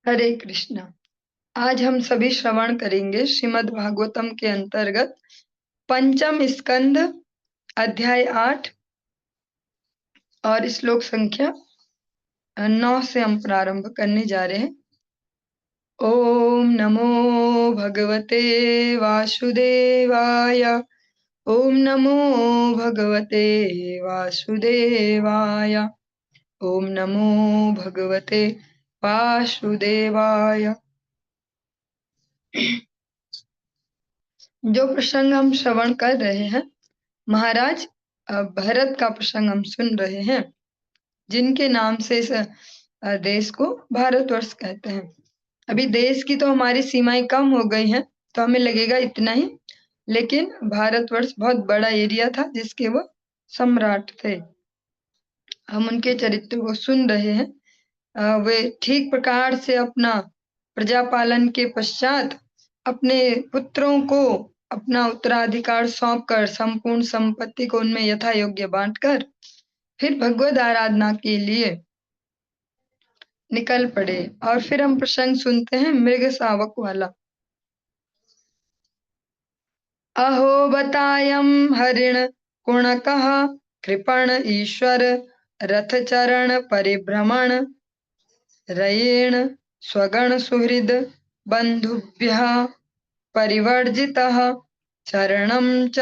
हरे कृष्णा। आज हम सभी श्रवण करेंगे श्रीमद् भागवतम के अंतर्गत पंचम स्कंद अध्याय 8 और श्लोक संख्या 9 से हम प्रारंभ करने जा रहे हैं। ओम नमो भगवते वासुदेवाय। ओम नमो भगवते वासुदेवाय। ओम नमो भगवते वासुदेवाय। जो प्रसंग हम श्रवण कर रहे हैं, महाराज भरत का प्रसंग हम सुन रहे हैं, जिनके नाम से इस देश को भारतवर्ष कहते हैं। अभी देश की तो हमारी सीमाएं कम हो गई हैं, तो हमें लगेगा इतना ही, लेकिन भारतवर्ष बहुत बड़ा एरिया था जिसके वो सम्राट थे। हम उनके चरित्र को सुन रहे हैं। वे ठीक प्रकार से अपना प्रजा पालन के पश्चात अपने पुत्रों को अपना उत्तराधिकार सौंपकर संपूर्ण संपत्ति को उनमें यथा योग्य बांटकर फिर भगवद आराधना के लिए निकल पड़े। और फिर हम प्रसंग सुनते हैं मृग शावक वाला। अहो बतायम हरिण कुणकः कृपण ईश्वर रथ चरण परिभ्रमण रयेण स्वगण सुहृद बंधुभ्यः परिवर्जितः चरणं च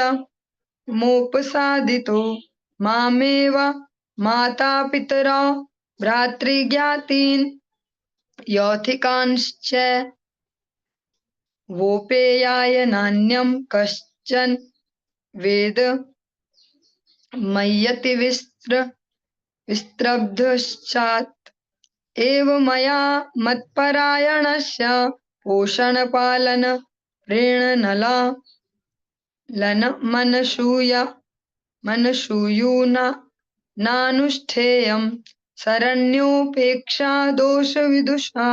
मोपसादितो मामेव माता पितरौ भ्रातृज्ञातीन् यौथिकांश्च वोपेयाय नान्यं कश्चन वेद मय्यति विस्त्रब्धश्चात् एव मया मत्परायणस्य पोषणपालन प्रेरणला लन मनसूयुना नानुष्ठेयं शरण्योपेक्षा दोष विदुषा।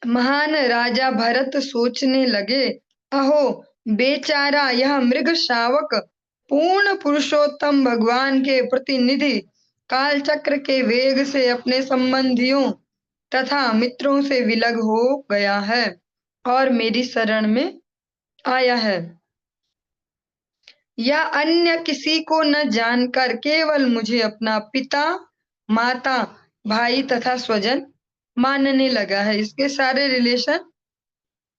महान राजा भरत सोचने लगे, अहो बेचारा यह मृग शावक पूर्ण पुरुषोत्तम भगवान के प्रतिनिधि कालचक्र के वेग से अपने संबंधियों तथा मित्रों से विलग हो गया है और मेरी शरण में आया है। या अन्य किसी को न जानकर केवल मुझे अपना पिता, माता, भाई तथा स्वजन मानने लगा है। इसके सारे रिलेशन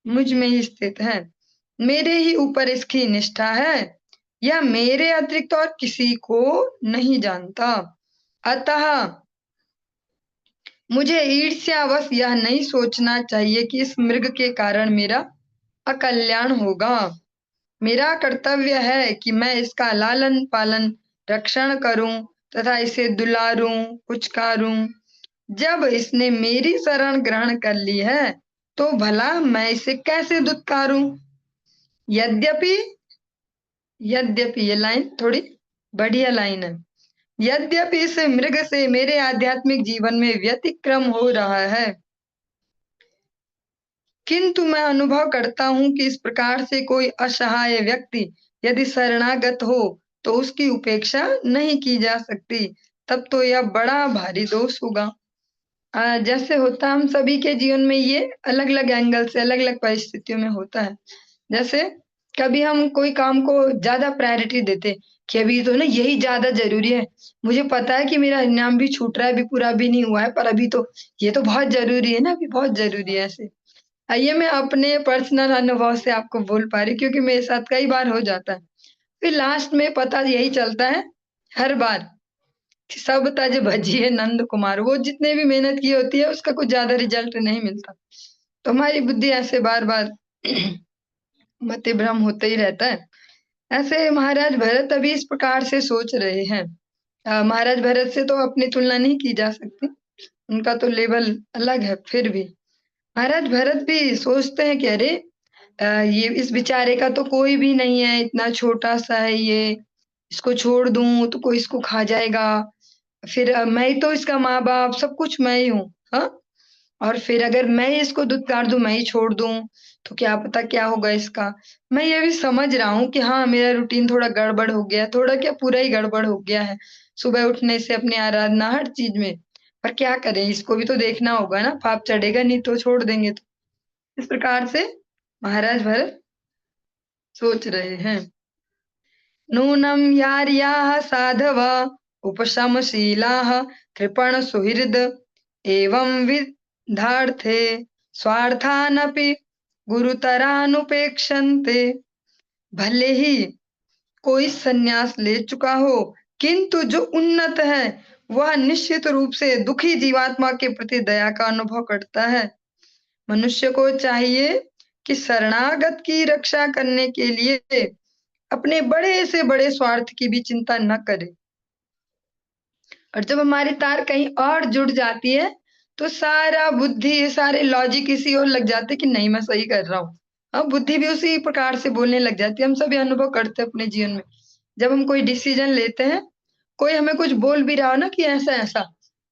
मुझ में ही स्थित हैं। मेरे ही ऊपर इसकी निष्ठा है। यह मेरे अतिरिक्त और किसी को नहीं जानता। अतः मुझे ईर्ष्यावश यह नहीं सोचना चाहिए कि इस मृग के कारण मेरा अकल्याण होगा। मेरा कर्तव्य है कि मैं इसका लालन पालन रक्षण करूं तथा इसे दुलारूं पुचकारूं। जब इसने मेरी शरण ग्रहण कर ली है तो भला मैं इसे कैसे दुत्कारूं। यद्यपि ये लाइन थोड़ी बढ़िया लाइन है। यद्यपि इस मृग से मेरे आध्यात्मिक जीवन में व्यतिक्रम हो रहा है, किंतु मैं अनुभव करता हूं कि इस प्रकार से कोई असहाय व्यक्ति यदि शरणागत हो तो उसकी उपेक्षा नहीं की जा सकती। तब तो यह बड़ा भारी दोष होगा। जैसे होता हम सभी के जीवन में, ये अलग अलग एंगल से अलग अलग परिस्थितियों में होता है। जैसे कभी हम कोई काम को ज्यादा प्रायोरिटी देते कि अभी तो ना यही ज्यादा जरूरी है, मुझे पता है कि मेरा इनाम भी छूट रहा है, अभी पूरा भी नहीं हुआ है, पर अभी तो ये तो बहुत जरूरी है ना, अभी बहुत जरूरी है। ऐसे आइए मैं अपने पर्सनल अनुभव से आपको बोल पा रही, क्योंकि मेरे साथ कई बार हो जाता है। फिर लास्ट में पता यही चलता है हर बार, सब तज भजिए नंद कुमार। वो जितने भी मेहनत की होती है उसका कुछ ज्यादा रिजल्ट नहीं मिलता। तो हमारी बुद्धि ऐसे बार बार मति भ्रम होते ही रहता है। ऐसे महाराज भरत अभी इस प्रकार से सोच रहे हैं। महाराज भरत से तो अपनी तुलना नहीं की जा सकती, उनका तो लेवल अलग है। फिर भी महाराज भरत भी सोचते हैं कि अरे ये इस बेचारे का तो कोई भी नहीं है, इतना छोटा सा है ये, इसको छोड़ दूं तो कोई इसको खा जाएगा। फिर मैं ही तो इसका माँ बाप सब कुछ मैं ही हूँ। हाँ, और फिर अगर मैं ही इसको दुत्कार दूं, मैं ही छोड़ दूं, तो क्या पता क्या होगा इसका। मैं ये भी समझ रहा हूँ कि हाँ मेरा रूटीन थोड़ा गड़बड़ हो गया, थोड़ा क्या पूरा ही गड़बड़ हो गया है। सुबह उठने से अपनी आराधना हर चीज में पर क्या करें, इसको भी तो देखना होगा ना, पाप चढ़ेगा नहीं तो छोड़ देंगे तो। इस प्रकार से महाराज भरत सोच रहे हैं। नूनं यार्याः साधव उपशमशीलाः कृपण सुहृद एवं विद्धार्थे स्वार्थानपि गुरुतरानुपेक्षन्ते। भले ही कोई संन्यास ले चुका हो, किंतु जो उन्नत है वह निश्चित रूप से दुखी जीवात्मा के प्रति दया का अनुभव करता है। मनुष्य को चाहिए कि शरणागत की रक्षा करने के लिए अपने बड़े से बड़े स्वार्थ की भी चिंता न करे। और जब हमारी तार कहीं और जुड़ जाती है तो सारा बुद्धि, सारे लॉजिक इसी ओर लग जाते कि नहीं मैं सही कर रहा हूँ। अब बुद्धि भी उसी प्रकार से बोलने लग जाती है। हम सभी अनुभव करते हैं अपने जीवन में। जब हम कोई डिसीजन लेते हैं, कोई हमें कुछ बोल भी रहा हो ना कि ऐसा ऐसा,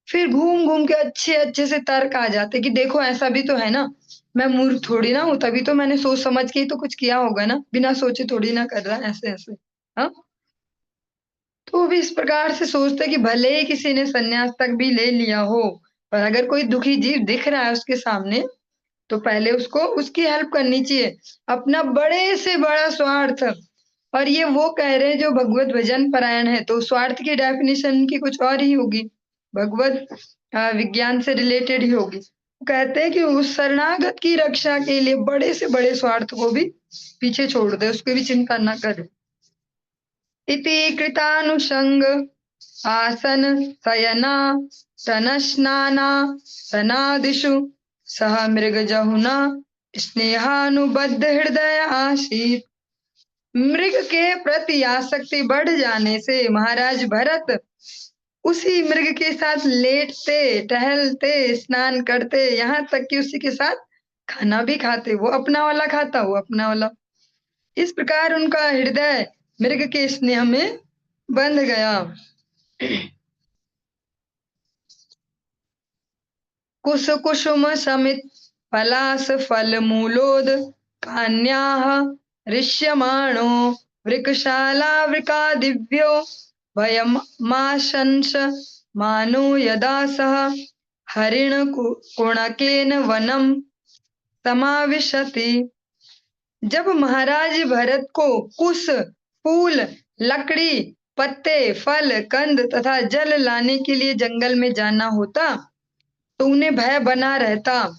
फिर घूम घूम के अच्छे अच्छे से तर्क आ जाते कि देखो ऐसा भी तो है ना, मैं मूर्ख थोड़ी ना हूँ, तभी तो मैंने सोच समझ के ही तो कुछ किया होगा ना, बिना सोचे थोड़ी ना कर रहा है ऐसे ऐसे। हाँ, तो वो भी इस प्रकार से सोचते कि भले ही किसी ने संन्यास तक भी ले लिया हो, पर अगर कोई दुखी जीव दिख रहा है उसके सामने तो पहले उसको उसकी हेल्प करनी चाहिए। अपना बड़े से बड़ा स्वार्थ, और ये वो कह रहे हैं जो भगवत भजन परायण है, तो स्वार्थ की डेफिनेशन की कुछ और ही होगी, भगवत विज्ञान से रिलेटेड ही होगी। वो कहते हैं कि उस शरणागत की रक्षा के लिए बड़े से बड़े स्वार्थ को भी पीछे छोड़ दे, उसकी भी चिंता न करे। इति कृतानुषंग आसन शयना तनस्नाना सनादिषु सह मृगजहुना स्नेहानुबद्ध हृदय आसीत। मृग के प्रति आसक्ति बढ़ जाने से महाराज भरत उसी मृग के साथ लेटते, टहलते, स्नान करते, यहाँ तक कि उसी के साथ खाना भी खाते। वो अपना वाला खाता, वो अपना वाला। इस प्रकार उनका हृदय मृग के स्नेह में बंध गया। कुश कुसुम समित पलास फल मूलोद कान्याः ऋष्यमाणो वृकशाला वृका दिव्यो भयमाशंस मानो यदा सह हरिण कुणकेन वनम समाविशति। जब महाराज भरत को कुश, फूल, लकड़ी, पत्ते, फल, कंद तथा जल लाने के लिए जंगल में जाना होता तो उन्हें भय बना रहता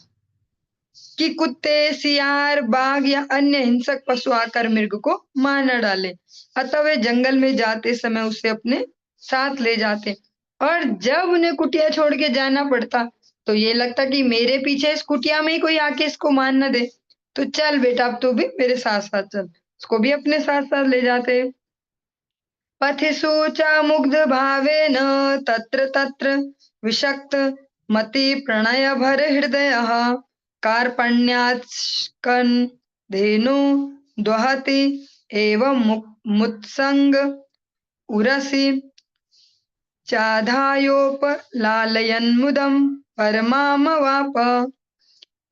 कि कुत्ते, सियार, बाघ या अन्य हिंसक पशु आकर मृग को मार न डाले। अतः वे जंगल में जाते समय उसे अपने साथ ले जाते, और जब उन्हें कुटिया छोड़ के जाना पड़ता तो ये लगता कि मेरे पीछे इस कुटिया में ही कोई आके इसको मार न दे, तो चल बेटा अब तू भी मेरे साथ साथ चल। उसको भी अपने साथ साथ ले जाते। पथिषु च मुग्ध भावेन तत्र तत्र विषक्त मति प्रणय भर हृदय कार्पण्यात्स्कन् धेनु द्वहति एवं मुत्संग उरसि चाधायोपलालयन् मुदं परमामवाप।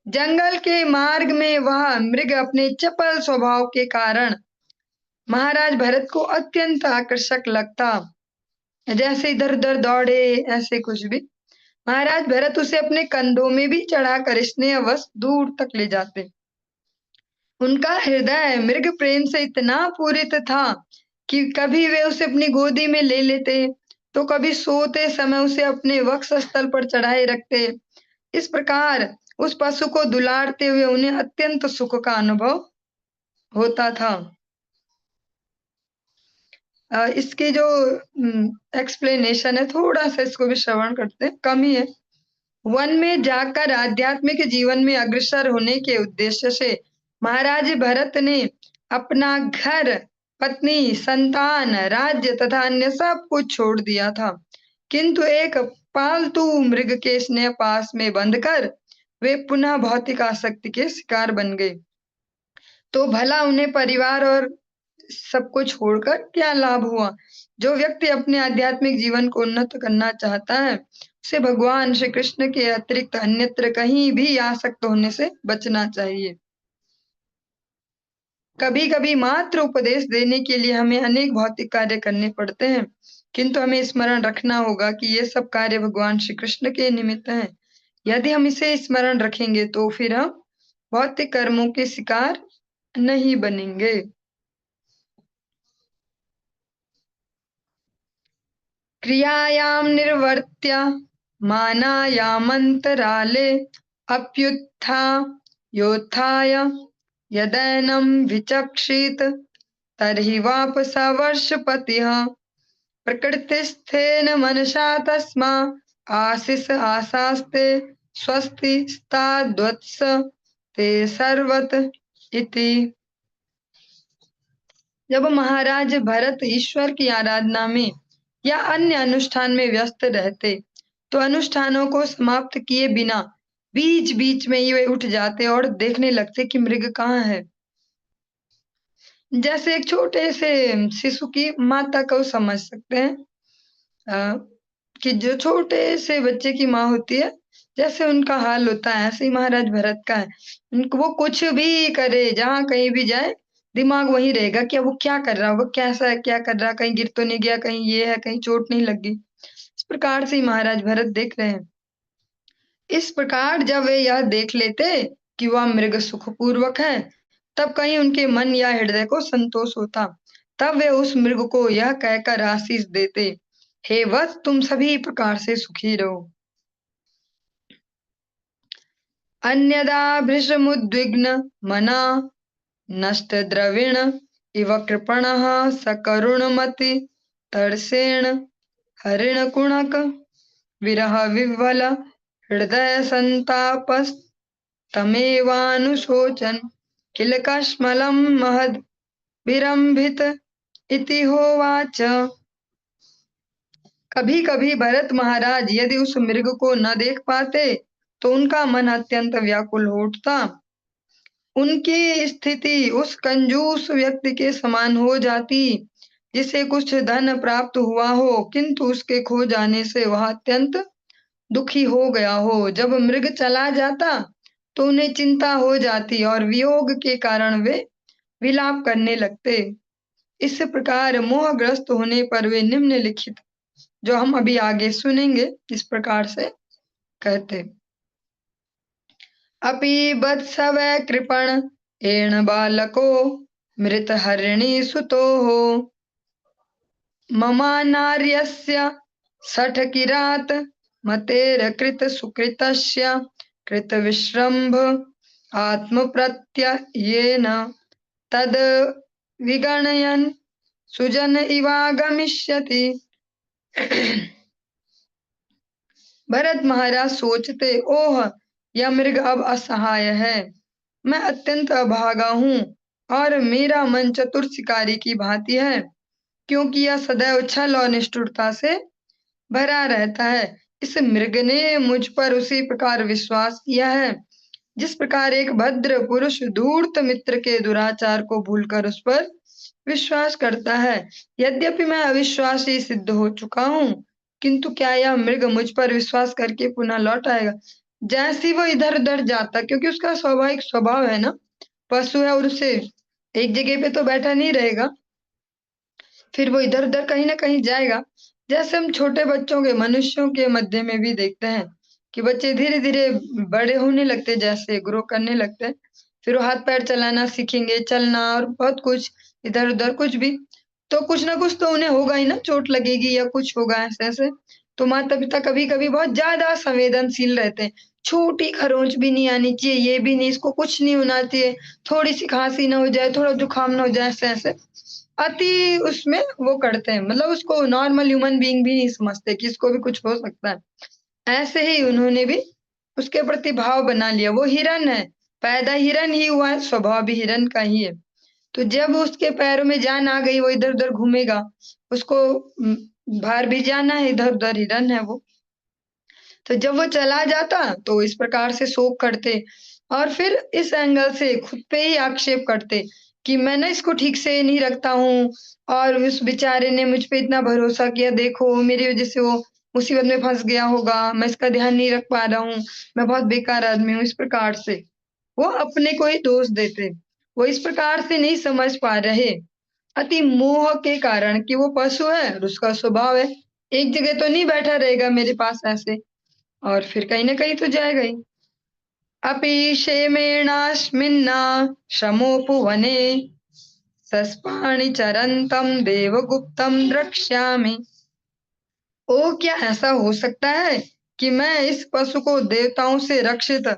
जंगल के मार्ग में वह मृग अपने चपल स्वभाव के कारण महाराज भरत को अत्यंत आकर्षक लगता। जैसे इधर उधर दौड़े ऐसे कुछ भी, महाराज भरत उसे अपने कंधों में भी चढ़ाकर स्नेहवश दूर तक ले जाते। उनका हृदय मृग प्रेम से इतना पूरित था कि कभी वे उसे अपनी गोदी में ले लेते तो कभी सोते समय उसे अपने वक्ष स्थल पर चढ़ाए रखते। इस प्रकार उस पशु को दुलारते हुए उन्हें अत्यंत सुख का अनुभव होता था। इसकी जो एक्सप्लेनेशन है, थोड़ा सा इसको भी श्रवण करते हैं, कम ही है। वन में जाकर आध्यात्मिक जीवन में अग्रसर होने के उद्देश्य से महाराज भरत ने अपना घर, पत्नी, संतान, राज्य तथा अन्य सब कुछ छोड़ दिया था, किंतु एक पालतू मृग के स्नेह पास में बंधकर वे पुनः भौतिक आसक्ति के शिकार बन गए। तो भला उन्हें परिवार और सब कुछ छोड़कर क्या लाभ हुआ। जो व्यक्ति अपने आध्यात्मिक जीवन को उन्नत करना चाहता है उसे भगवान श्री कृष्ण के अतिरिक्त अन्यत्र कहीं भी आसक्त होने से बचना चाहिए। कभी कभी मात्र उपदेश देने के लिए हमें अनेक भौतिक कार्य करने पड़ते हैं, किंतु हमें स्मरण रखना होगा कि ये सब कार्य भगवान श्री कृष्ण के निमित्त हैं। यदि हम इसे स्मरण रखेंगे तो फिर हम भौतिक कर्मों के शिकार नहीं बनेंगे। क्रियायां निर्वर्त्य मानायामन्तराले अप्युत्थायोत्थाय यदैनं विचक्षित तर्हि वापसवर्षपतिः प्रकृतिस्थेन मनसा तस्मा आशिष आशास्ते स्वस्ति स्ताद्वत्स ते सर्वत इति। जब महाराज भरत ईश्वर की आराधना में या अन्य अनुष्ठान में व्यस्त रहते तो अनुष्ठानों को समाप्त किए बिना बीच बीच में ये उठ जाते और देखने लगते कि मृग कहाँ है। जैसे एक छोटे से शिशु की माता को समझ सकते हैं, कि जो छोटे से बच्चे की माँ होती है, जैसे उनका हाल होता है ऐसे ही महाराज भरत का है। उनको वो कुछ भी करे, जहाँ कहीं भी जाए, दिमाग वहीं रहेगा कि अब वो क्या कर रहा होगा, कैसा है, क्या कर रहा, कहीं गिर तो नहीं गया, कहीं ये है, कहीं चोट नहीं लग गई। इस प्रकार से ही महाराज भरत देख रहे हैं। इस प्रकार जब वे यह देख लेते कि वह मृग सुखपूर्वक है, तब कहीं उनके मन या हृदय को संतोष होता। तब वे उस मृग को यह कहकर आशीष देते, हे वत्स, तुम सभी प्रकार से सुखी रहो। अन्यदा भृशमुद्विग्न मना नष्ट द्रविण इव कृपणः सकरुणमति तरसेण हरिण कुणक विरह विह्वल हृदय संतापस्तमेवानुशोचन किल कश्मलं महद विरंभित इति होवाच। कभी कभी भरत महाराज यदि उस मृग को न देख पाते तो उनका मन अत्यंत व्याकुल हो उठता। उनकी स्थिति उस कंजूस व्यक्ति के समान हो जाती जिसे कुछ धन प्राप्त हुआ हो किंतु उसके खो जाने से वह अत्यंत दुखी हो गया हो। जब मृग चला जाता तो उन्हें चिंता हो जाती और वियोग के कारण वे विलाप करने लगते। इस प्रकार मोहग्रस्त होने पर वे निम्नलिखित, जो हम अभी आगे सुनेंगे, इस प्रकार से कहते। अपि बत्सवै कृपण एण बालको मृत हरिणी सुतोः ममानार्यस्य सठ किरात मतेर कृत सुकृतस्य कृत विश्रम्भ आत्मप्रत्ययेन तद विगणयन् सुजन इवागमिष्यति। भरत महाराज सोचते, ओह, यह मृग अब असहाय है, मैं अत्यंत अभागा हूँ और मेरा मन चतुर शिकारी की भांति है, क्योंकि यह सदैव छल और निष्ठुरता से भरा रहता है। इस मृग ने मुझ पर उसी प्रकार विश्वास किया है जिस प्रकार एक भद्र पुरुष धूर्त मित्र के दुराचार को भूलकर उस पर विश्वास करता है। यद्यपि मैं अविश्वासी सिद्ध हो चुका हूँ, किंतु क्या यह मृग मुझ पर विश्वास करके पुनः लौट आएगा? जैसे वो इधर उधर जाता, क्योंकि उसका स्वाभाविक स्वभाव है ना, पशु है और उसे एक जगह पे तो बैठा नहीं रहेगा, फिर वो इधर उधर कहीं ना कहीं जाएगा। जैसे हम छोटे बच्चों के, मनुष्यों के मध्य में भी देखते हैं कि बच्चे धीरे धीरे बड़े होने लगते, जैसे ग्रो करने लगते हैं, फिर वो हाथ पैर चलाना सीखेंगे, चलना और बहुत कुछ, इधर उधर कुछ भी, तो कुछ ना कुछ तो उन्हें होगा ही ना, चोट लगेगी या कुछ होगा ऐसे ऐसे। तो माता पिता कभी कभी बहुत ज्यादा संवेदनशील रहते हैं, छोटी खरोंच भी नहीं आनी चाहिए, ये भी नहीं, इसको कुछ नहीं होना चाहिए, थोड़ी सी खांसी ना हो जाए, थोड़ा जुकाम ना हो जाए, ऐसे ऐसे अति उसमें वो करते हैं, मतलब उसको नॉर्मल ह्यूमन बीइंग भी नहीं समझते कि इसको भी कुछ हो सकता है। ऐसे ही उन्होंने भी उसके प्रति भाव बना लिया। वो हिरन है, पैदा हिरन ही हुआ है, स्वभाव भी हिरन का ही है। तो जब उसके पैरों में जान आ गई, वो इधर उधर घूमेगा, उसको बाहर भी जाना है, इधर उधर हिरन है वो। तो जब वो चला जाता तो इस प्रकार से शोक करते और फिर इस एंगल से खुद पे ही आक्षेप करते कि मैं ना इसको ठीक से नहीं रखता हूँ और उस बेचारे ने मुझ पे इतना भरोसा किया, देखो मेरी वजह से वो मुसीबत में फंस गया होगा, मैं इसका ध्यान नहीं रख पा रहा हूँ, मैं बहुत बेकार आदमी हूँ। इस प्रकार से वो अपने को ही दोष देते। वो इस प्रकार से नहीं समझ पा रहे अति मोह के कारण कि वो पशु है और उसका स्वभाव है, एक जगह तो नहीं बैठा रहेगा मेरे पास ऐसे, और फिर कहीं न कहीं तो जाएगा ही। अपि क्षेमेणास्मिन्ना श्रमोपवने सस्पाणि चरन्तं देवगुप्तं द्रक्ष्यामि। ओ क्या ऐसा हो सकता है कि मैं इस पशु को देवताओं से रक्षित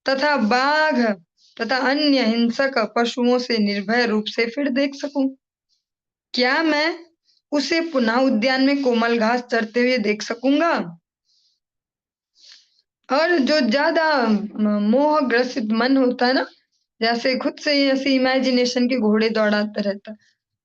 तथा बाघ तथा अन्य हिंसक पशुओं से निर्भय रूप से फिर देख सकूं? क्या मैं उसे पुनः उद्यान में कोमल घास चरते हुए देख सकूंगा? और जो ज्यादा मोह ग्रसित मन होता है ना, जैसे खुद से ही ऐसे इमेजिनेशन के घोड़े दौड़ाता रहता है,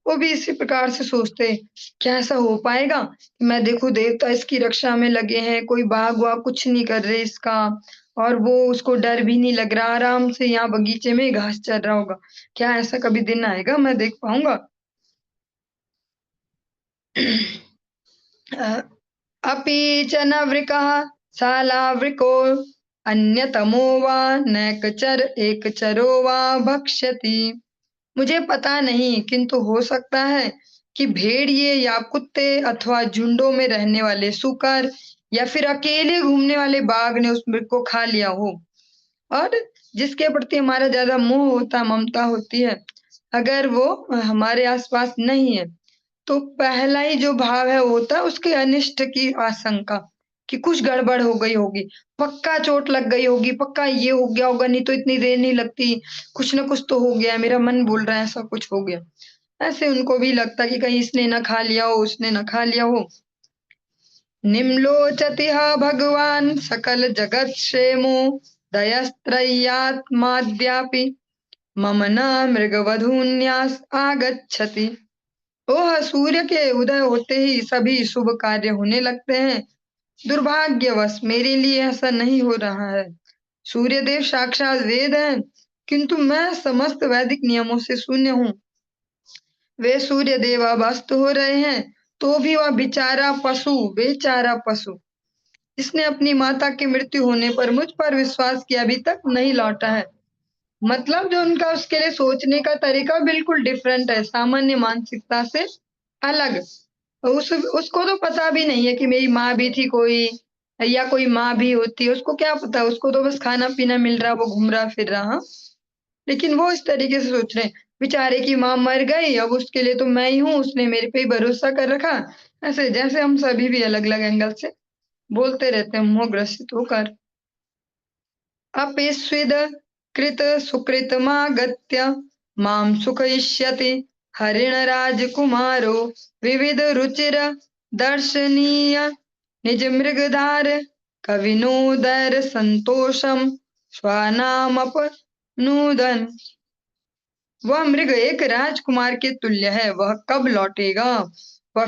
वो भी इसी प्रकार से सोचते हैं, क्या ऐसा हो पाएगा कि मैं देखूं देवता इसकी रक्षा में लगे हैं, कोई बाघ वाघ कुछ नहीं कर रहे इसका, और वो उसको डर भी नहीं लग रहा, आराम से यहाँ बगीचे में घास चर रहा होगा। क्या ऐसा कभी दिन आएगा मैं देख पाऊंगा? अ, अपि च न वृकः शालावृको अन्यतमो वा नैकचर एकचरो वा भक्ष्यति। मुझे पता नहीं, किंतु हो सकता है कि भेड़िए या कुत्ते अथवा झुंडों में रहने वाले सूकर या फिर अकेले घूमने वाले बाघ ने उस मृग को खा लिया हो। और जिसके प्रति हमारा ज्यादा मोह होता है, ममता होती है, अगर वो हमारे आसपास नहीं है, तो पहला ही जो भाव है वो होता है उसके अनिष्ट की आशंका, कि कुछ गड़बड़ हो गई होगी, पक्का चोट लग गई होगी, पक्का ये हो गया होगा, नहीं तो इतनी देर नहीं लगती, कुछ ना कुछ तो हो गया है, मेरा मन बोल रहा है ऐसा कुछ हो गया। ऐसे उनको भी लगता कि कहीं इसने ना खा लिया हो, उसने ना खा लिया हो। निम्लोचति भगवान सकल जगत क्षेमो दयस्त्रय्यात्माद्यापि मम न मृगवधून्यास आगच्छति। ओह सूर्य के उदय होते ही सभी शुभ कार्य होने लगते हैं, दुर्भाग्यवश मेरे लिए ऐसा नहीं हो रहा है। सूर्यदेव साक्षात वेद हैं, किंतु मैं समस्त वैदिक नियमों से शून्य हूँ। वे सूर्य देव अब अस्त हो रहे हैं, तो भी वह बेचारा पशु जिसने अपनी माता की मृत्यु होने पर मुझ पर विश्वास किया अभी तक नहीं लौटा है। मतलब जो उनका उसके लिए सोचने का तरीका बिल्कुल डिफरेंट है, सामान्य मानसिकता से अलग। उसको तो पता भी नहीं है कि मेरी माँ भी थी कोई, या कोई माँ भी होती है, उसको क्या पता, उसको तो बस खाना पीना मिल रहा, वो घूम रहा फिर रहा। हाँ? लेकिन वो इस तरीके से सोच रहे हैं, बेचारे की माँ मर गई, अब उसके लिए तो मैं ही हूँ, उसने मेरे पे ही भरोसा कर रखा। ऐसे जैसे हम सभी भी अलग अलग एंगल से बोलते रहते हैं मोहग्रसित होकर। अपिस्विद कृत सुकृतमागत्य मां सुखयिष्यति हरिण राजकुमारो विविध रुचिर दर्शनीय निज मृगधार कविनोदर संतोषम स्वानामपनुदन। वह मृग एक राजकुमार के तुल्य है, वह कब लौटेगा, वह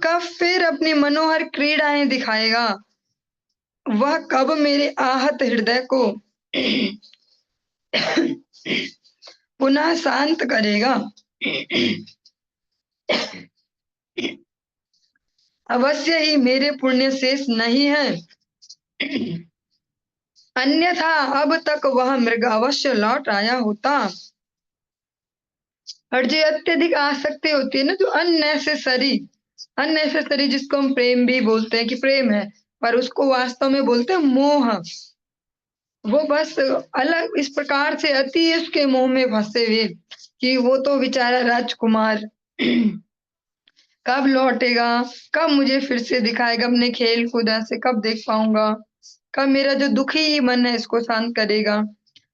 कब फिर अपनी मनोहर क्रीड़ाएं दिखाएगा, वह कब मेरे आहत हृदय को पुनः शांत करेगा। अवश्य ही मेरे पुण्य शेष नहीं है, अन्यथा अब तक वह मृग अवश्य लौट आया होता। और जो अत्यधिक आसक्ति होती है ना, जो अननेसेसरी जिसको हम प्रेम भी बोलते हैं कि प्रेम है, पर उसको वास्तव में बोलते हैं मोह। वो बस अलग इस प्रकार से अति उसके मोह में फंसे हुए कि वो तो बेचारा राजकुमार कब लौटेगा, कब मुझे फिर से दिखाएगा अपने खेल कूद से, कब देख पाऊंगा, कब मेरा जो दुखी मन है इसको शांत करेगा।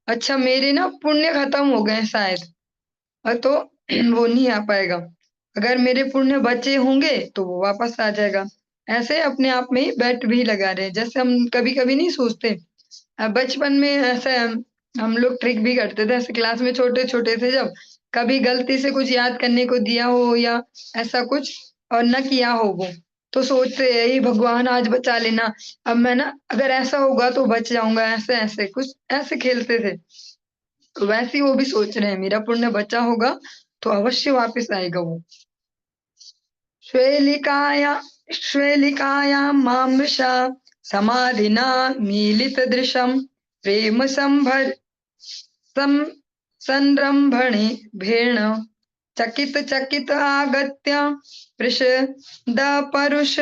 अच्छा मेरे ना पुण्य खत्म हो गए शायद, और तो वो नहीं आ पाएगा। अगर मेरे पुण्य बचे होंगे तो वो वापस आ जाएगा। ऐसे अपने आप में ही बेट भी लगा रहे हैं। जैसे हम कभी कभी नहीं सोचते, बचपन में ऐसे हम लोग ट्रिक भी करते थे, ऐसे क्लास में छोटे छोटे थे जब, कभी गलती से कुछ याद करने को दिया हो या ऐसा कुछ और न किया हो वो, तो सोचते यही भगवान आज बचा लेना, अब मैं ना अगर ऐसा होगा तो बच जाऊंगा, ऐसे ऐसे कुछ ऐसे खेलते थे। तो वैसे ही वो भी सोच रहे हैं मेरा पुण्य बचा होगा तो अवश्य वापस आएगा वो। श्वेलिकाया श्वेलिकायां मामृषा समाधिना मीलित दृशम प्रेम संभर सम संरंभणे भेण चकित चकित आगत्य पृषद परुष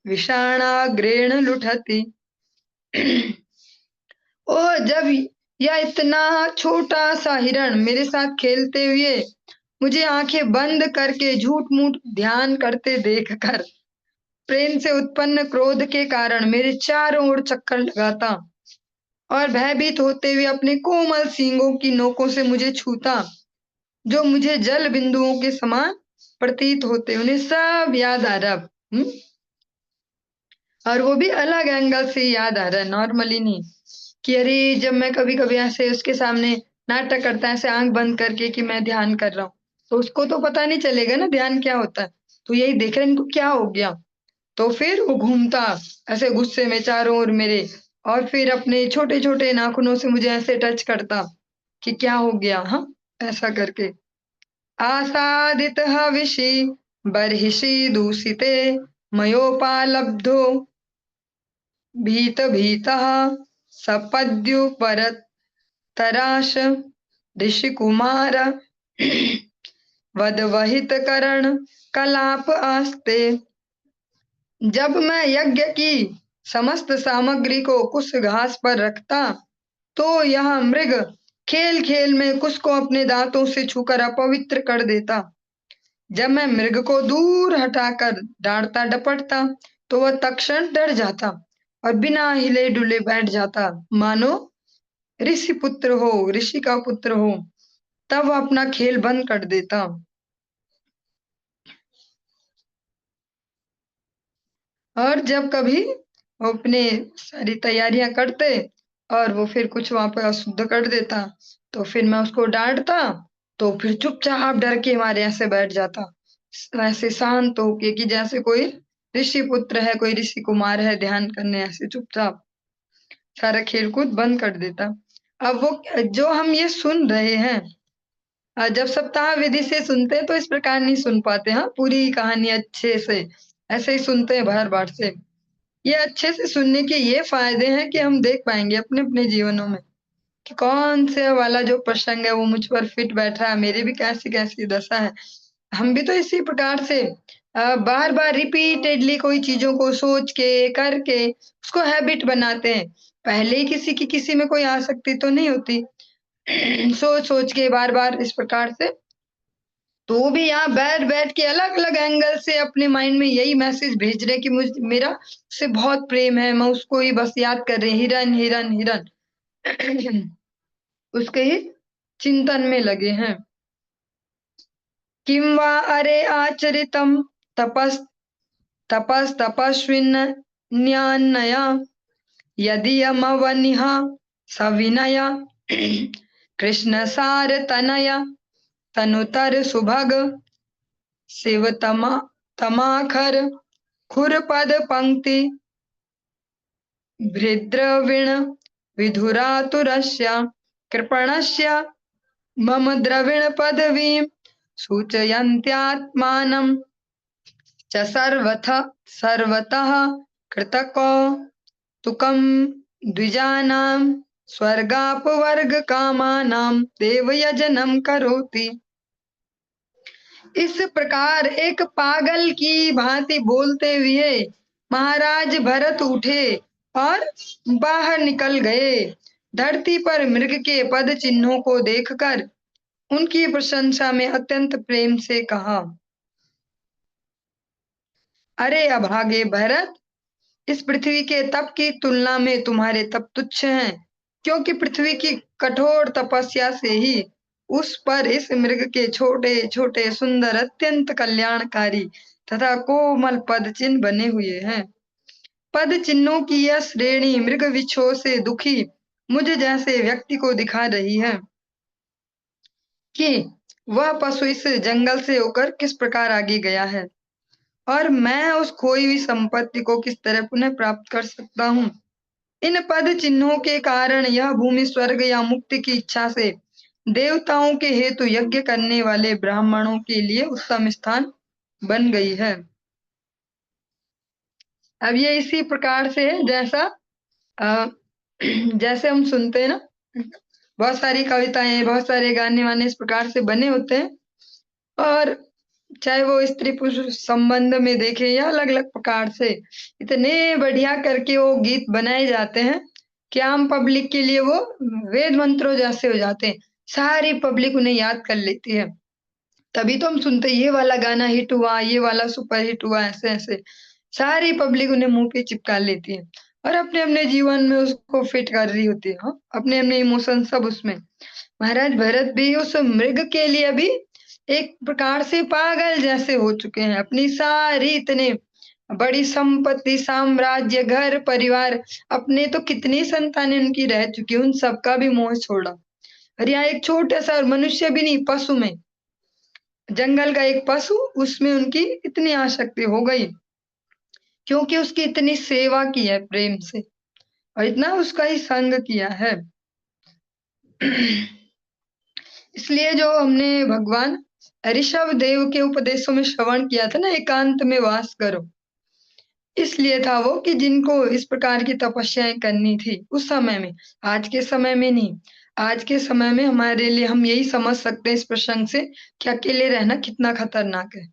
विषाणाग्रेण लुठति। ओह, जब यह इतना छोटा सा हिरण मेरे साथ खेलते हुए मुझे आंखें बंद करके झूठ मूठ ध्यान करते देखकर प्रेम से उत्पन्न क्रोध के कारण मेरे चारों ओर चक्कर लगाता और भयभीत होते हुए अपने कोमल सींगों की नोकों से मुझे छूता, जो मुझे जल बिंदुओं के समान प्रतीत होते, उन्हें सब याद आ रहा। और वो भी अलग एंगल से याद आ रहा है, नॉर्मली नहीं कि अरे जब मैं कभी कभी ऐसे उसके सामने नाटक करता है ऐसे आंख बंद करके कि मैं ध्यान कर रहा हूँ, तो उसको तो पता नहीं चलेगा ना ध्यान क्या होता है, तो यही देख रहे हैं इनको क्या हो गया। तो फिर वो घूमता ऐसे गुस्से में चारों ओर मेरे, और फिर अपने छोटे छोटे नाखूनों से मुझे ऐसे टच करता कि क्या हो गया, हाँ, ऐसा करके। आसादित हविषि बर्हिषि दूषिते मयोपालब्धो भीत भीतः सपद्युपरतराश ऋषिकुमार वदवहित करण कलाप आस्ते। जब मैं यज्ञ की समस्त सामग्री को कुश घास पर रखता तो यह मृग खेल खेल में कुश को अपने दांतों से छूकर अपवित्र कर देता। जब मैं मृग को दूर हटाकर डांटता डपटता तो वह तत्क्षण डर जाता और बिना हिले डुले बैठ जाता, मानो ऋषि पुत्र हो, ऋषि का पुत्र हो। तब वह अपना खेल बंद कर देता। और जब कभी वो अपने सारी तैयारियां करते और वो फिर कुछ वहां पर अशुद्ध कर देता तो फिर मैं उसको डांटता, तो फिर चुपचाप डर के मारे ऐसे बैठ जाता, ऐसे शांत होके कि जैसे कोई ऋषि पुत्र है, कोई ऋषि कुमार है ध्यान करने, ऐसे चुपचाप सारा खेल कूद बंद कर देता। अब वो जो हम ये सुन रहे हैं, जब सप्ताह विधि से सुनते हैं तो इस प्रकार नहीं सुन पाते, हाँ, पूरी कहानी अच्छे से ऐसे ही सुनते हैं बार बार से। ये अच्छे से सुनने के ये फायदे हैं कि हम देख पाएंगे अपने अपने जीवनों में कि कौन से वाला जो प्रसंग है वो मुझ पर फिट बैठा है, मेरी भी कैसी कैसी दशा है। हम भी तो इसी प्रकार से बार बार रिपीटेडली कोई चीजों को सोच के करके उसको हैबिट बनाते हैं। पहले ही किसी की किसी में कोई आसक्ति तो नहीं होती सोच सोच के बार बार इस प्रकार से, तो वो भी यहाँ बैठ बैठ के अलग अलग एंगल से अपने माइंड में यही मैसेज भेज रहे कि मुझ मेरा उससे बहुत प्रेम है, मैं उसको ही बस याद कर रहे, हिरन हिरन हिरन उसके ही चिंतन में लगे हैं। किं वा अरे आचरितम तपस तपस तपस्विन्यान्नया यदि यमवनिः सविनय कृष्ण सार तनया तनुतर सुभग शिव तमाखर खुरपद पंक्ति भृद्रविण विधुरातुरस्य कृपणस्य मम द्रविण पदवीं सूचयन्त्यात्मानं च सर्वतः कृतकौतुकं द्विजानां स्वर्गापवर्गकामानां देवयजनं करोति। इस प्रकार एक पागल की भांति बोलते हुए महाराज भरत उठे और बाहर निकल गए। धरती पर मृग के पद चिन्हों को देखकर उनकी प्रशंसा में अत्यंत प्रेम से कहा, अरे अभागे भरत, इस पृथ्वी के तप की तुलना में तुम्हारे तप तुच्छ हैं, क्योंकि पृथ्वी की कठोर तपस्या से ही उस पर इस मृग के छोटे छोटे सुंदर अत्यंत कल्याणकारी तथा कोमल पद चिन्ह बने हुए हैं। पद चिन्हों की यह श्रेणी मृग विक्षोभ से दुखी मुझ जैसे व्यक्ति को दिखा रही है कि वह पशु इस जंगल से होकर किस प्रकार आगे गया है और मैं उस खोई हुई संपत्ति को किस तरह पुनः प्राप्त कर सकता हूँ। इन पद चिन्हों के कारण यह भूमि स्वर्ग या मुक्ति की इच्छा से देवताओं के हेतु यज्ञ करने वाले ब्राह्मणों के लिए उत्तम स्थान बन गई है। अब ये इसी प्रकार से है जैसा जैसे हम सुनते हैं ना, बहुत सारी कविताएं बहुत सारे गाने वाने इस प्रकार से बने होते हैं और चाहे वो स्त्री पुरुष संबंध में देखें या अलग अलग प्रकार से इतने बढ़िया करके वो गीत बनाए जाते हैं कि आम पब्लिक के लिए वो वेद मंत्रों जैसे हो जाते हैं। सारी पब्लिक उन्हें याद कर लेती है। तभी तो हम सुनते हैं, ये वाला गाना हिट हुआ, ये वाला सुपर हिट हुआ, ऐसे ऐसे सारी पब्लिक उन्हें मुंह पे चिपका लेती है और अपने अपने जीवन में उसको फिट कर रही होती है। हाँ, अपने अपने इमोशन सब उसमें। महाराज भरत भी उस मृग के लिए भी एक प्रकार से पागल जैसे हो चुके हैं। अपनी सारी इतने बड़ी संपत्ति, साम्राज्य, घर परिवार, अपने तो कितनी संतानें उनकी रह चुकी, उन सबका भी मोह छोड़ा। और यहाँ एक छोटा सा मनुष्य भी नहीं, पशु में, जंगल का एक पशु, उसमें उनकी इतनी आसक्ति हो गई क्योंकि उसकी इतनी सेवा की है प्रेम से और इतना उसका ही संग किया है। इसलिए जो हमने भगवान ऋषभ देव के उपदेशों में श्रवण किया था ना, एकांत में वास करो, इसलिए था वो कि जिनको इस प्रकार की तपस्याएं करनी थी उस समय में, आज के समय में नहीं। आज के समय में हमारे लिए हम यही समझ सकते हैं इस प्रसंग से कि अकेले रहना कितना खतरनाक है।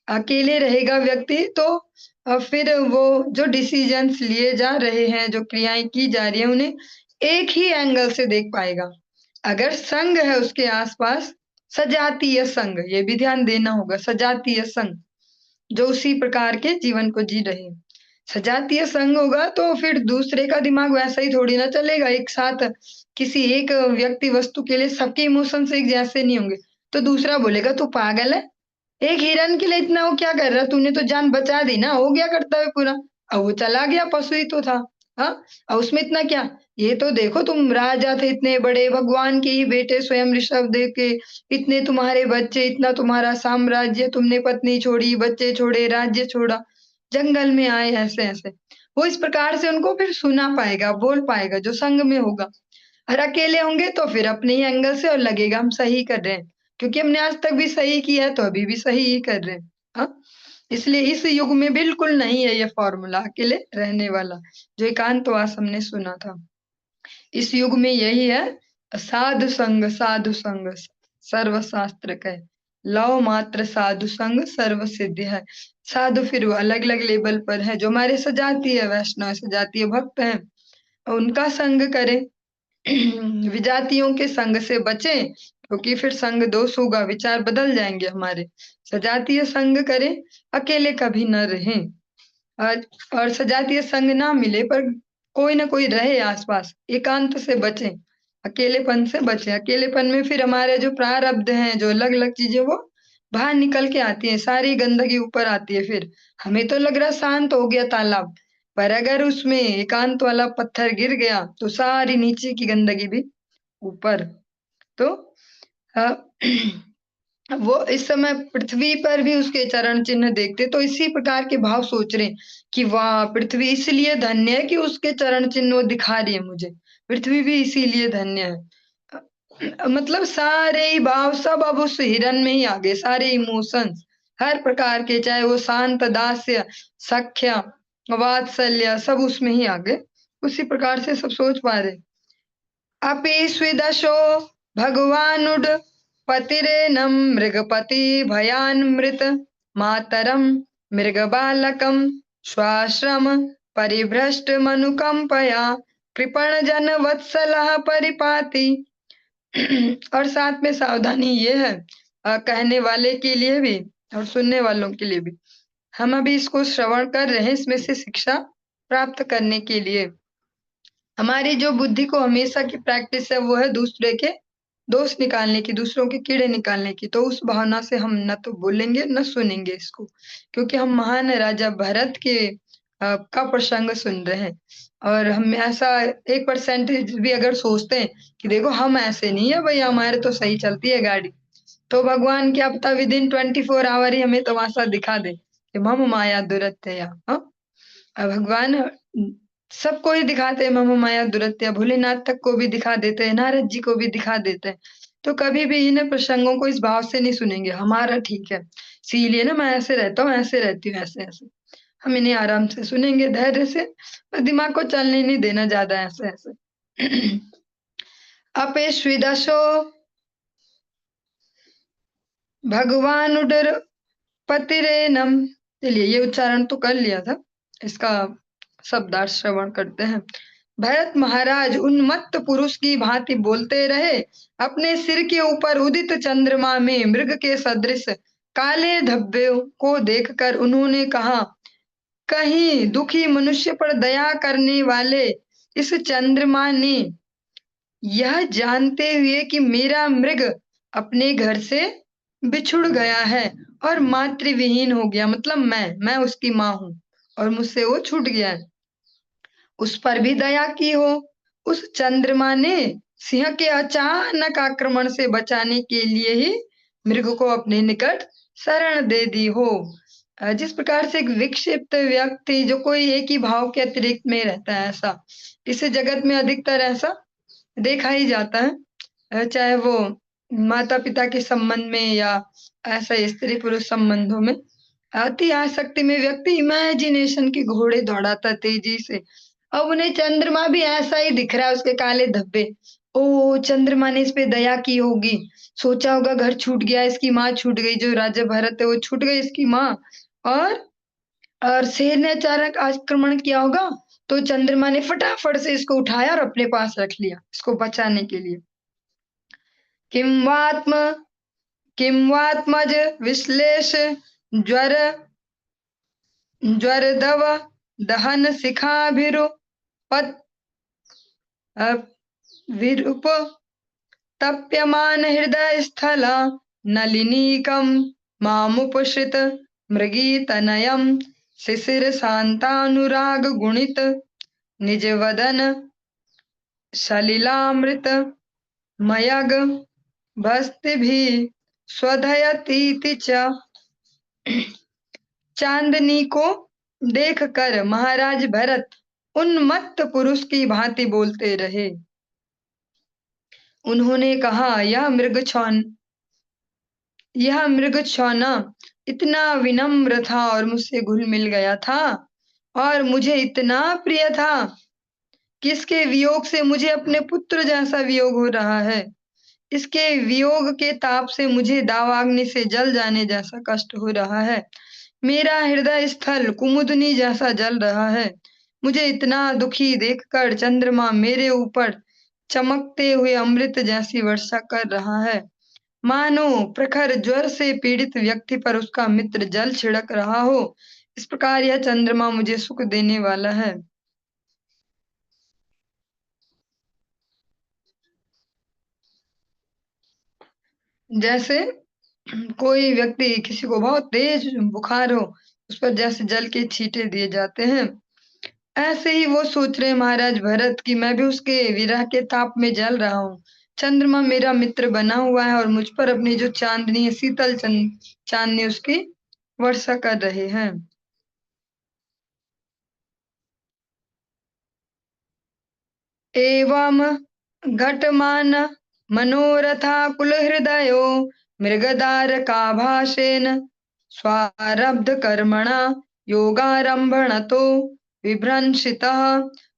अकेले रहेगा व्यक्ति तो फिर वो जो डिसीजंस लिए जा रहे हैं, जो क्रियाएं की जा रही है, उन्हें एक ही एंगल से देख पाएगा। अगर संग है उसके आसपास, सजातीय संग, ये भी ध्यान देना होगा, सजातीय संग जो उसी प्रकार के जीवन को जी रहे हैं। सजातीय संग होगा तो फिर दूसरे का दिमाग वैसा ही थोड़ी ना चलेगा। एक साथ किसी एक व्यक्ति वस्तु के लिए सबके इमोशंस एक जैसे नहीं होंगे, तो दूसरा बोलेगा तू पागल है, एक हिरन के लिए इतना वो क्या कर रहा, तूने तो जान बचा दी ना, हो गया कर्तव्य पूरा। अब वो चला गया, पशु ही तो था। हाँ, और उसमें इतना क्या, ये तो देखो तुम राजा थे इतने बड़े, भगवान के ही बेटे स्वयं ऋषभ देव के, इतने तुम्हारे बच्चे, इतना तुम्हारा साम्राज्य, तुमने पत्नी छोड़ी, बच्चे छोड़े, राज्य छोड़ा, जंगल में आए, ऐसे ऐसे। वो इस प्रकार से उनको फिर सुना पाएगा, बोल पाएगा जो संग में होगा। और अकेले होंगे तो फिर अपने ही एंगल से और लगेगा हम सही कर रहे हैं, क्योंकि हमने आज तक भी सही किया है तो अभी भी सही ही कर रहे हैं। हाँ, इसलिए इस युग में बिल्कुल नहीं है ये फॉर्मूला अकेले रहने वाला जो एकांतवास हमने सुना था। इस युग में यही है, साधु संग सर्व शास्त्र कहे, लव मात्र साधु संग सर्व सिद्ध है। साधु फिर वो अलग अलग लेवल पर है, जो हमारे सजातीय वैष्णव सजातीय भक्त हैं उनका संग करें। विजातियों के संग से बचें, क्योंकि फिर संग दोष होगा, विचार बदल जाएंगे हमारे। सजातीय संग करें, अकेले कभी न रहें। और सजातीय संग ना मिले पर कोई ना कोई रहे आसपास, एकांत से बचें, अकेलेपन से बचें। अकेलेपन में फिर हमारे जो प्रारब्ध हैं, जो अलग अलग चीजें, वो बाहर निकल के आती है, सारी गंदगी ऊपर आती है। फिर हमें तो लग रहा शांत हो गया तालाब, पर अगर उसमें एकांत वाला पत्थर गिर गया तो सारी नीचे की गंदगी भी ऊपर। तो अ, वो इस समय पृथ्वी पर भी उसके चरण चिन्ह देखते तो इसी प्रकार के भाव सोच रहे कि वाह, पृथ्वी इसलिए धन्य है कि उसके चरण चिन्ह वो दिखा रही है मुझे, पृथ्वी भी इसीलिए धन्य है। मतलब सारे ही भाव सब अब उस हिरन में ही आ गए, सारे इमोशंस हर प्रकार के, चाहे वो शांत, दास्य, सख्य, वात्सल्य, सब उसमें ही आ गए। उसी प्रकार से सब सोच पा रहे। अपि स्विदशो भगवानुड पतिरेनं मृगपति भयान्मृत मातरं मृगबालकं स्वाश्रम परिभ्रष्ट मनुकंपया कृपण जन वत्सलः परिपाति। और साथ में सावधानी ये है, कहने वाले के लिए भी और सुनने वालों के लिए भी। हम अभी इसको श्रवण कर रहे हैं, इसमें से शिक्षा प्राप्त करने के लिए। हमारी जो बुद्धि को हमेशा की प्रैक्टिस है वो है दूसरे के दोष निकालने की, दूसरों के कीड़े निकालने की। तो उस भावना से हम न तो बोलेंगे न सुनेंगे इसको, क्योंकि हम महान राजा भरत के का प्रसंग सुन रहे हैं। और हम ऐसा 1% भी अगर सोचते हैं कि देखो हम ऐसे नहीं है भाई, हमारे तो सही चलती है गाड़ी, तो भगवान क्या पता विदिन 24 आवर ही हमें तमाशा दिखा दे कि मम माया दुरत्या। हाँ, भगवान सबको ही दिखाते हैं मम माया दुरत्या, भोलेनाथ तक को भी दिखा देते हैं, नारद जी को भी दिखा देते हैं। तो कभी भी इन प्रसंगों को इस भाव से नहीं सुनेंगे हमारा ठीक है, इसीलिए ना मैं ऐसे रहता हूँ, ऐसे रहती हूँ, ऐसे ऐसे। हम इन्हें आराम से सुनेंगे, धैर्य से, पर दिमाग को चलने नहीं देना ज्यादा ऐसे ऐसे। अपेश्विदशो भगवान उडर पतिरेनम। चलिए ये उच्चारण तो कर लिया था, इसका शब्दार्थ श्रवण करते हैं। भरत महाराज उन्मत्त पुरुष की भांति बोलते रहे। अपने सिर के ऊपर उदित चंद्रमा में मृग के सदृश काले धब्बे को देखकर उन्होंने कहा, कहीं दुखी मनुष्य पर दया करने वाले इस चंद्रमा ने यह जानते हुए कि मेरा मृग अपने घर से बिछुड़ गया है और मातृविहीन हो गया, मतलब मैं उसकी माँ हूँ और मुझसे वो छूट गया है, उस पर भी दया की हो। उस चंद्रमा ने सिंह के अचानक आक्रमण से बचाने के लिए ही मृग को अपने निकट शरण दे दी हो। जिस प्रकार से एक विक्षिप्त व्यक्ति जो कोई एक ही भाव के अतिरिक्त में रहता है, ऐसा इस जगत में अधिकतर ऐसा देखा ही जाता है, चाहे वो माता पिता के संबंध में या ऐसा स्त्री पुरुष संबंधों में। अति आसक्ति में व्यक्ति इमेजिनेशन के घोड़े दौड़ाता तेजी से। अब उन्हें चंद्रमा भी ऐसा ही दिख रहा है, उसके काले धब्बे। ओ चंद्रमा ने इस पे दया की होगी, सोचा होगा घर छूट गया, इसकी माँ छूट गई, जो राजा भरत है वो छूट गई इसकी माँ, और शेर ने अचानक आक्रमण किया होगा, तो चंद्रमा ने फटाफट से इसको उठाया और अपने पास रख लिया इसको बचाने के लिए। किंवात्मज विश्लेष ज्वर ज्वरदव दहन शिखाभिरुपत विरूप तप्यमान हृदय स्थल नलिनीकम मामुपश्रित मृगी तनयम शिशिर शांतानुराग गुणित निज वदन सलिलामृत मयग भस्ति भी स्वधयतीति च। चांदनी को देखकर महाराज भरत उन्मत्त पुरुष की भांति बोलते रहे। उन्होंने कहा, यह मृगछौना इतना विनम्र था और मुझसे घुल मिल गया था और मुझे इतना प्रिय था कि इसके वियोग से मुझे अपने पुत्र जैसा वियोग हो रहा है। इसके वियोग के ताप से मुझे दावाग्नि से जल जाने जैसा कष्ट हो रहा है। मेरा हृदय स्थल कुमुदनी जैसा जल रहा है। मुझे इतना दुखी देखकर चंद्रमा मेरे ऊपर चमकते हुए अमृत जैसी वर्षा कर रहा है, मानो प्रखर ज्वर से पीड़ित व्यक्ति पर उसका मित्र जल छिड़क रहा हो। इस प्रकार यह चंद्रमा मुझे सुख देने वाला है। जैसे कोई व्यक्ति, किसी को बहुत तेज बुखार हो, उस पर जैसे जल के छींटे दिए जाते हैं, ऐसे ही वो सोच रहे महाराज भरत कि मैं भी उसके विरह के ताप में जल रहा हूँ। चंद्रमा मेरा मित्र बना हुआ है और मुझ पर अपनी जो चांदनी है, शीतल चांदनी उसकी वर्षा कर रहे हैं। एवं घटमान मनोरथा कुल हृदयो मृगदारकाभासेन स्वारब्ध कर्मणा योगारंभणतो विभ्रंशितः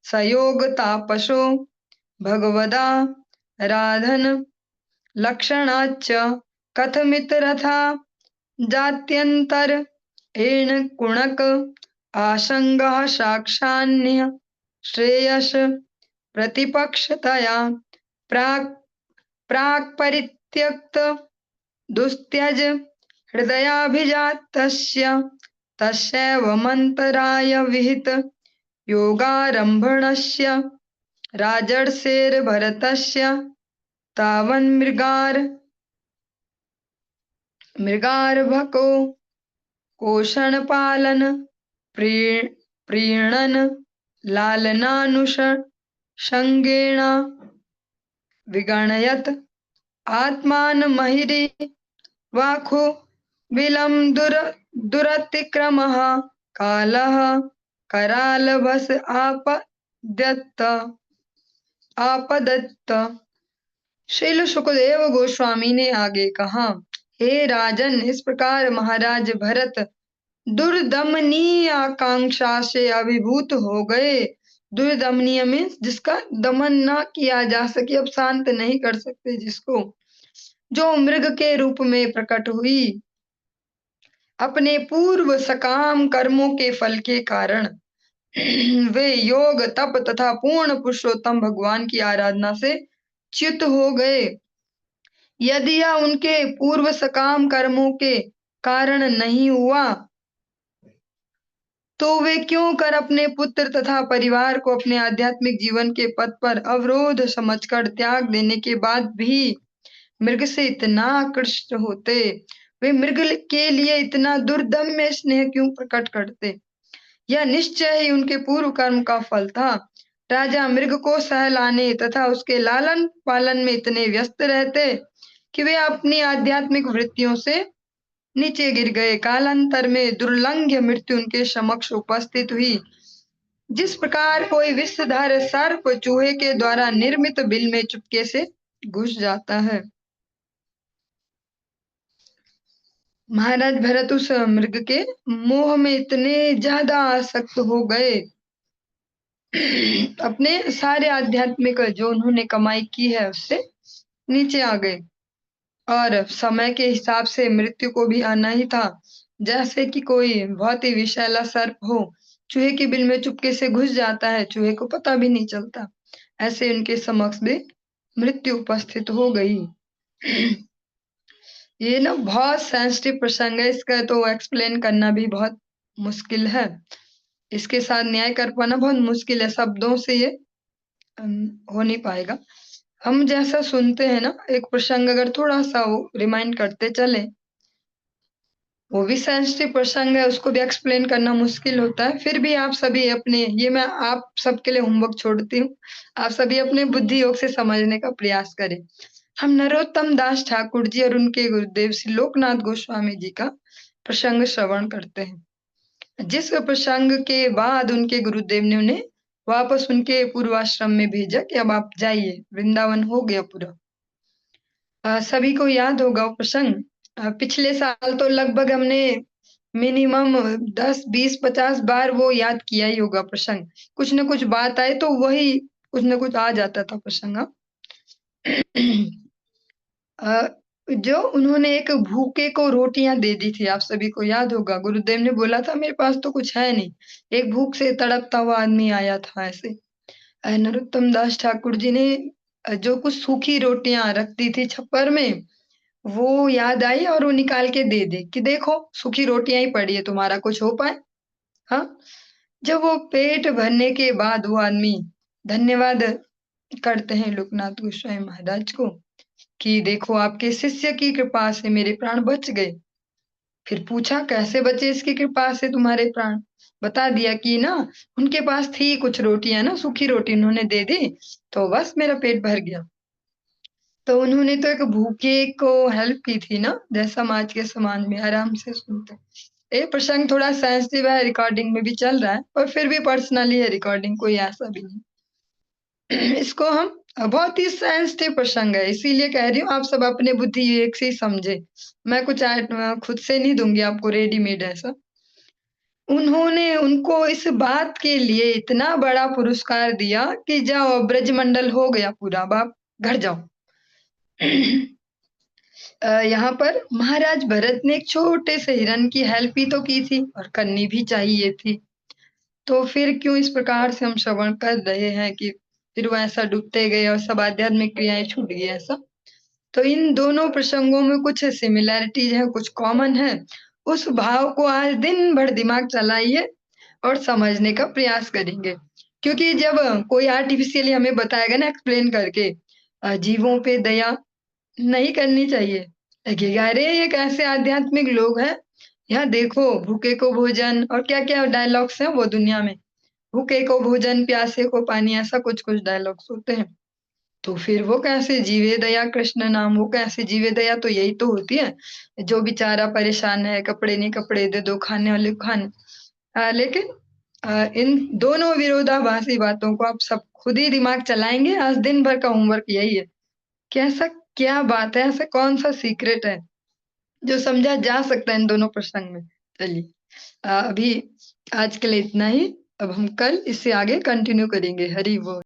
सयोग तापसो भगवदा राधन लक्षणाच्च कथमितरथा जात्यंतर एण कुणक आसंगः साक्षान्य श्रेयस प्रतिपक्षतया प्राक् परित्यक्त दुस्त्यज हृदयाभिजातस्य तस्यैव मन्तराय विहित योगारम्भणस्य राजर्षेर्भरतस्य मृगार्भको कोषणपालन प्रीणन लालनानुषंगेण विगणयत आत्मानमहिरि वाखो विलम दुरतिक्रमः कालः करालभस आपदत्त। श्रील सुखदेव गोस्वामी ने आगे कहा, हे राजन, इस प्रकार महाराज भरत दुर्दमनीय आकांक्षा से अभिभूत हो गए। दुर्दमनीय मीन्स जिसका दमन ना किया जा सके, अब शांत नहीं कर सकते जिसको। जो मृग के रूप में प्रकट हुई, अपने पूर्व सकाम कर्मों के फल के कारण वे योग, तप तथा पूर्ण पुरुषोत्तम भगवान की आराधना से च्युत हो गए। यदि यह उनके पूर्व सकाम कर्मों के कारण नहीं हुआ, तो वे क्यों कर अपने पुत्र तथा परिवार को अपने आध्यात्मिक जीवन के पथ पर अवरोध समझकर त्याग देने के बाद भी मृग से इतना आकृष्ट होते? वे मृग के लिए इतना दुर्दम्य स्नेह क्यों प्रकट करते? यह निश्चय ही उनके पूर्व कर्म का फल था। राजा मृग को सहलाने तथा उसके लालन पालन में इतने व्यस्त रहते कि वे अपनी आध्यात्मिक वृत्तियों से नीचे गिर गए। कालांतर में दुर्लंघ्य मृत्यु उनके समक्ष उपस्थित हुई। जिस प्रकार कोई विषधर सर्प चूहे के द्वारा निर्मित बिल में चुपके से घुस जाता है। महाराज भरत उस मृग के मोह में इतने ज्यादा आसक्त हो गए, अपने सारे आध्यात्मिक जो उन्होंने कमाई की है उससे नीचे आ गए, और समय के हिसाब से मृत्यु को भी आना ही था। जैसे कि कोई बहुत ही विषैला सर्प हो, चूहे की बिल में चुपके से घुस जाता है, चूहे को पता भी नहीं चलता। ऐसे उनके समक्ष भी मृत्यु उपस्थित हो गई। ये ना बहुत सेंसिटिव प्रसंग है, इसका तो एक्सप्लेन करना भी बहुत मुश्किल है। इसके साथ न्याय कर पाना बहुत मुश्किल है, शब्दों से ये हो नहीं पाएगा। हम जैसा सुनते हैं ना, एक प्रसंग अगर थोड़ा-सा वो रिमाइंड करते चले, वो भी सेंसिटिव प्रसंग है, उसको भी एक्सप्लेन करना मुश्किल होता है। फिर भी आप सभी अपने, ये मैं आप सबके लिए होमवर्क छोड़ती हूँ, आप सभी अपने बुद्धि योग से समझने का प्रयास करें। हम नरोत्तम दास ठाकुर जी और उनके गुरुदेव श्री लोकनाथ गोस्वामी जी का प्रसंग श्रवण करते हैं। जिस प्रसंग के बाद उनके गुरुदेव ने उन्हें वापस उनके पूर्वाश्रम में भेजा कि अब आप जाइए, वृंदावन हो गया पूरा। सभी को याद होगा वो प्रसंग। पिछले साल तो लगभग हमने मिनिमम 10, 20, 50 बार वो याद किया ही होगा प्रसंग। कुछ न कुछ बात आए तो वही कुछ न कुछ आ जाता था प्रसंग। जो उन्होंने एक भूखे को रोटियां दे दी थी, आप सभी को याद होगा। गुरुदेव ने बोला था मेरे पास तो कुछ है नहीं, एक भूख से तड़पता हुआ आदमी आया था। ऐसे नरोत्तम दास ठाकुर जी ने जो कुछ सूखी रोटियां रखती थी छप्पर में, वो याद आई और वो निकाल के दे दी कि देखो सूखी रोटियां ही पड़ी है, तुम्हारा कुछ हो पाए। हाँ, जब वो पेट भरने के बाद वो आदमी धन्यवाद करते हैं लोकनाथ गोस्वामी महाराज को कि देखो आपके शिष्य की कृपा से मेरे प्राण बच गए। फिर पूछा कैसे बचे इसकी कृपा से तुम्हारे प्राण? बता दिया कि ना उनके पास थी कुछ रोटियां, ना सूखी रोटी उन्होंने दे दी, तो बस मेरा पेट भर गया। तो उन्होंने तो एक भूखे को हेल्प की थी ना, जैसा हम आज के समाज में आराम से सुनते हैं। ये प्रसंग थोड़ा सेंसिटिव है, रिकॉर्डिंग में भी चल रहा है, और फिर भी पर्सनली है रिकॉर्डिंग, कोई ऐसा भी नहीं। इसको हम बहुत ही सेंसिटिव प्रसंग है, इसीलिए कह रही हूँ आप सब अपने बुद्धि विवेक से ही समझे। मैं कुछ खुद से नहीं दूंगी आपको रेडीमेड ऐसा। उन्होंने उनको इस बात के लिए इतना बड़ा पुरस्कार दिया कि जाओ ब्रजमंडल हो गया पूरा, अब आप घर जाओ। यहाँ पर महाराज भरत ने एक छोटे से हिरन की हेल्प ही तो की थी, और करनी भी चाहिए थी। तो फिर क्यों इस प्रकार से हम श्रवण कर रहे हैं कि फिर वो ऐसा डूबते गए और सब आध्यात्मिक क्रियाएं छूट गई ऐसा? तो इन दोनों प्रसंगों में कुछ सिमिलैरिटीज है, कुछ कॉमन है। उस भाव को आज दिन भर दिमाग चलाइए और समझने का प्रयास करेंगे। क्योंकि जब कोई आर्टिफिशियली हमें बताएगा ना एक्सप्लेन करके, जीवों पे दया नहीं करनी चाहिए। लगेगा अरे ये कैसे आध्यात्मिक लोग हैं, यहाँ देखो भूखे को भोजन, और क्या क्या डायलॉग्स हैं वो दुनिया में, भूखे को भोजन प्यासे को पानी, ऐसा कुछ कुछ डायलॉग्स होते हैं। तो फिर वो कैसे जीवे दया, कृष्ण नाम, वो कैसे जीवे दया? तो यही तो होती है, जो बेचारा परेशान है, कपड़े नहीं कपड़े दे दो, खाने वाले को खाना। लेकिन इन दोनों विरोधाभासी बातों को आप सब खुद ही दिमाग चलाएंगे। आज दिन भर का होमवर्क यही है कि ऐसा क्या बात है, ऐसा कौन सा सीक्रेट है जो समझा जा सकता है इन दोनों प्रसंग में। चलिए अभी आज के लिए इतना ही, अब हम कल इससे आगे कंटिन्यू करेंगे। हरि बोल।